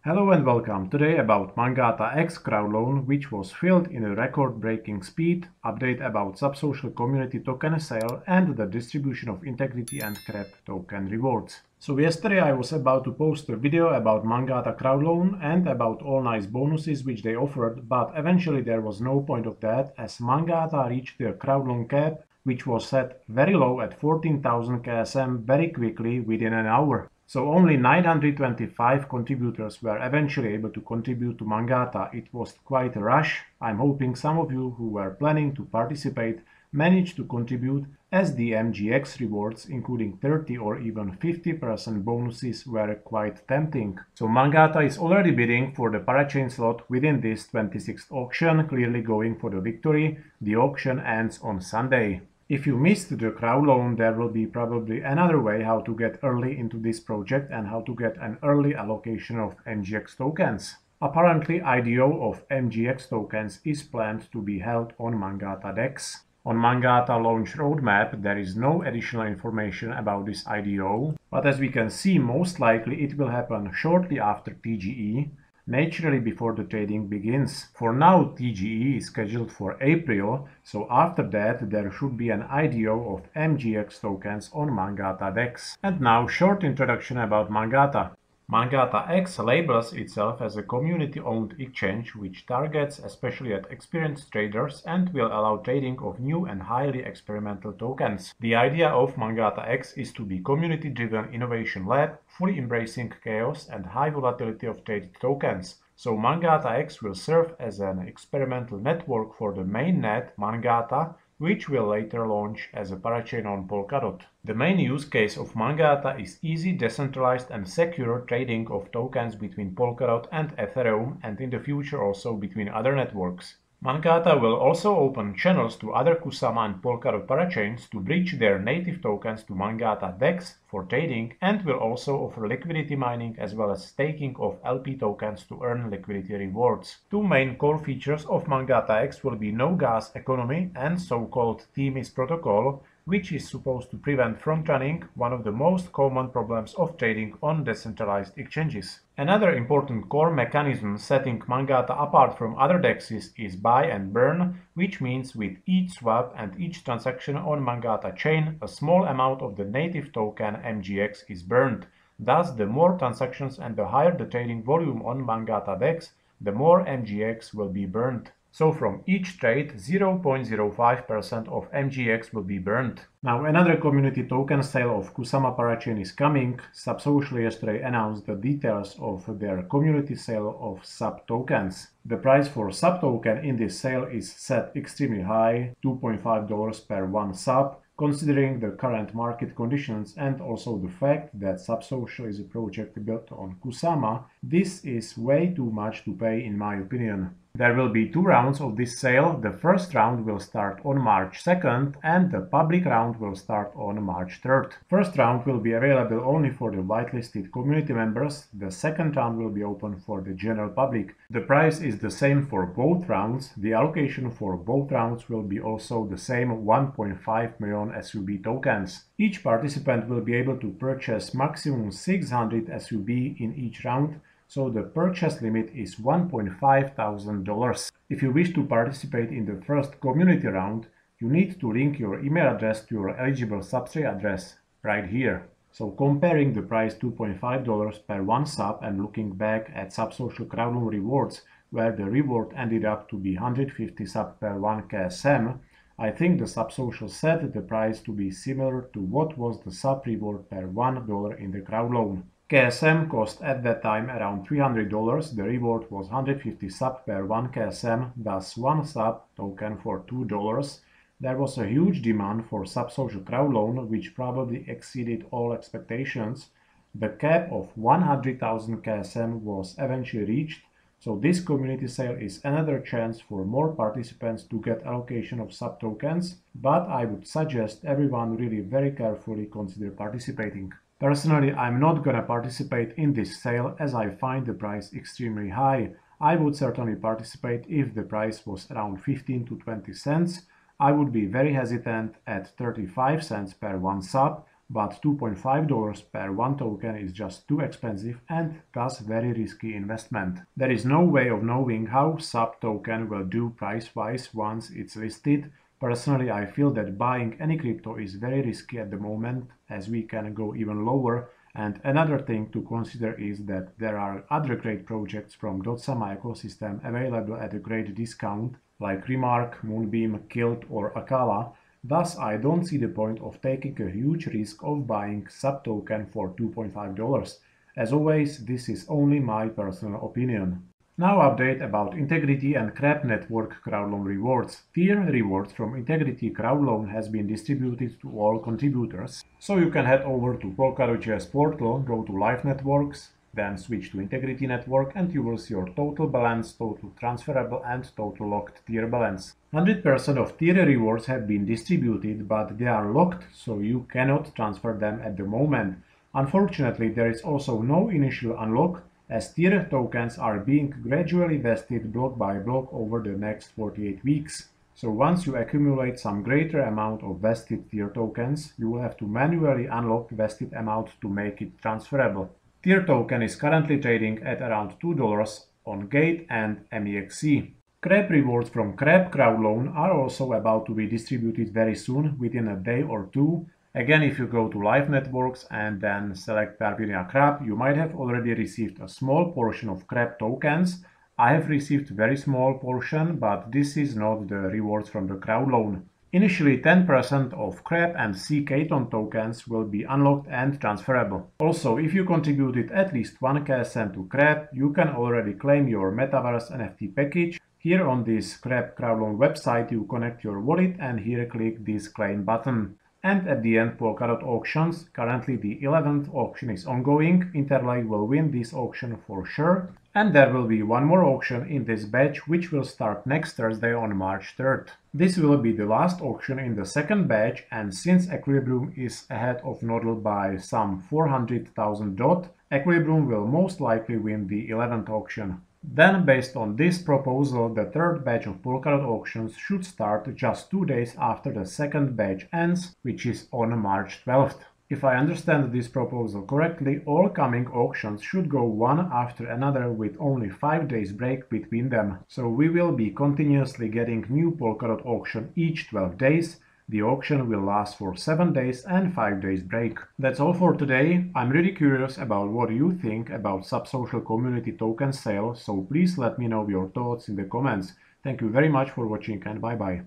Hello and welcome. Today about Mangata X Crowdloan, which was filled in a record-breaking speed, update about Subsocial community token sale, and the distribution of Integritee and CREP token rewards. So yesterday I was about to post a video about Mangata Crowdloan and about all nice bonuses which they offered, but eventually there was no point of that as Mangata reached their Crowdloan cap, which was set very low at 14,000 KSM very quickly within an hour. So only 925 contributors were eventually able to contribute to Mangata. It was quite a rush. I'm hoping some of you who were planning to participate managed to contribute, as the MGX rewards, including 30 or even 50% bonuses, were quite tempting. So Mangata is already bidding for the parachain slot within this 26th auction, clearly going for the victory. The auction ends on Sunday. If you missed the Crowdloan, there will be probably another way how to get early into this project and how to get an early allocation of MGX tokens. Apparently, IDO of MGX tokens is planned to be held on Mangata DEX. On Mangata launch roadmap, there is no additional information about this IDO, but as we can see, most likely it will happen shortly after TGE, naturally before the trading begins. For now, TGE is scheduled for April, so after that there should be an IDO of MGX tokens on Mangata DEX. And now short introduction about Mangata. Mangata X labels itself as a community-owned exchange which targets especially at experienced traders and will allow trading of new and highly experimental tokens. The idea of Mangata X is to be community-driven innovation lab, fully embracing chaos and high volatility of traded tokens. So Mangata X will serve as an experimental network for the mainnet Mangata, which will later launch as a parachain on Polkadot. The main use case of Mangata is easy, decentralized and secure trading of tokens between Polkadot and Ethereum, and in the future also between other networks. Mangata will also open channels to other Kusama and Polkadot parachains to bridge their native tokens to Mangata DEX for trading, and will also offer liquidity mining as well as staking of LP tokens to earn liquidity rewards. Two main core features of Mangata X will be no gas economy and so-called TEER protocol, which is supposed to prevent front running, one of the most common problems of trading on decentralized exchanges. Another important core mechanism setting Mangata apart from other DEXs is buy and burn, which means with each swap and each transaction on Mangata chain, a small amount of the native token MGX is burned. Thus, the more transactions and the higher the trading volume on Mangata DEX, the more MGX will be burned. So from each trade, 0.05% of MGX will be burned. Now another community token sale of Kusama parachain is coming. Subsocial yesterday announced the details of their community sale of SUB tokens. The price for SUB token in this sale is set extremely high, $2.5 per one SUB. Considering the current market conditions and also the fact that Subsocial is a project built on Kusama, this is way too much to pay in my opinion. There will be two rounds of this sale. The first round will start on March 2nd and the public round will start on March 3rd. First round will be available only for the whitelisted community members. The second round will be open for the general public. The price is the same for both rounds. The allocation for both rounds will be also the same 1.5 million SUB tokens. Each participant will be able to purchase maximum 600 SUB in each round, so the purchase limit is $1,500. If you wish to participate in the first community round, you need to link your email address to your eligible Substrate address right here. So comparing the price $2.5 per one sub and looking back at Subsocial Crowdloan rewards, where the reward ended up to be 150 sub per 1 KSM, I think the Subsocial set the price to be similar to what was the sub reward per $1 in the Crowdloan. KSM cost at that time around $300, the reward was 150 sub per 1 KSM, thus one sub token for $2. There was a huge demand for Subsocial Crowdloan, which probably exceeded all expectations. The cap of 100,000 KSM was eventually reached, so this community sale is another chance for more participants to get allocation of sub tokens, but I would suggest everyone really very carefully consider participating. Personally, I'm not gonna participate in this sale as I find the price extremely high. I would certainly participate if the price was around 15 to 20 cents. I would be very hesitant at 35 cents per one sub, but $2.5 per one token is just too expensive and thus very risky investment. There is no way of knowing how SUB token will do price-wise once it's listed. Personally, I feel that buying any crypto is very risky at the moment, as we can go even lower. And another thing to consider is that there are other great projects from Kusama ecosystem available at a great discount, like Remark, Moonbeam, Kilt or Akala. Thus, I don't see the point of taking a huge risk of buying SUB token for $2.5. As always, this is only my personal opinion. Now update about Integritee and CREP network crowdloan rewards. TEER rewards from Integritee crowdloan has been distributed to all contributors. So you can head over to Polkadot portal, go to Live Networks, then switch to Integritee network and you will see your total balance, total transferable and total locked TEER balance. 100% of TEER rewards have been distributed, but they are locked, so you cannot transfer them at the moment. Unfortunately, there is also no initial unlock, as TEER tokens are being gradually vested block by block over the next 48 weeks. So once you accumulate some greater amount of vested TEER tokens, you will have to manually unlock vested amount to make it transferable. TEER token is currently trading at around $2 on Gate and MEXC. CREP rewards from CREP crowdloan are also about to be distributed very soon, within a day or two. Again, if you go to Live Networks and then select Perpinia CREP, you might have already received a small portion of CREP tokens. I have received very small portion, but this is not the rewards from the crowdloan. Initially, 10% of CREP and CKTON tokens will be unlocked and transferable. Also, if you contributed at least 1 KSM to CREP, you can already claim your Metaverse NFT package. Here on this CREP crowdloan website, you connect your wallet and here click this claim button. And at the end, Polkadot auctions. Currently the 11th auction is ongoing. Interlay will win this auction for sure. And there will be one more auction in this batch, which will start next Thursday on March 3rd. This will be the last auction in the second batch, and since Equilibrium is ahead of Nodl by some 400,000 DOT, Equilibrium will most likely win the 11th auction. Then, based on this proposal, the third batch of Polkadot auctions should start just 2 days after the second batch ends, which is on March 12th. If I understand this proposal correctly, all coming auctions should go one after another with only 5 days break between them. So we will be continuously getting new Polkadot auction each 12 days. The auction will last for 7 days and 5 days break. That's all for today. I'm really curious about what you think about Subsocial community token sale, so please let me know your thoughts in the comments. Thank you very much for watching and bye bye.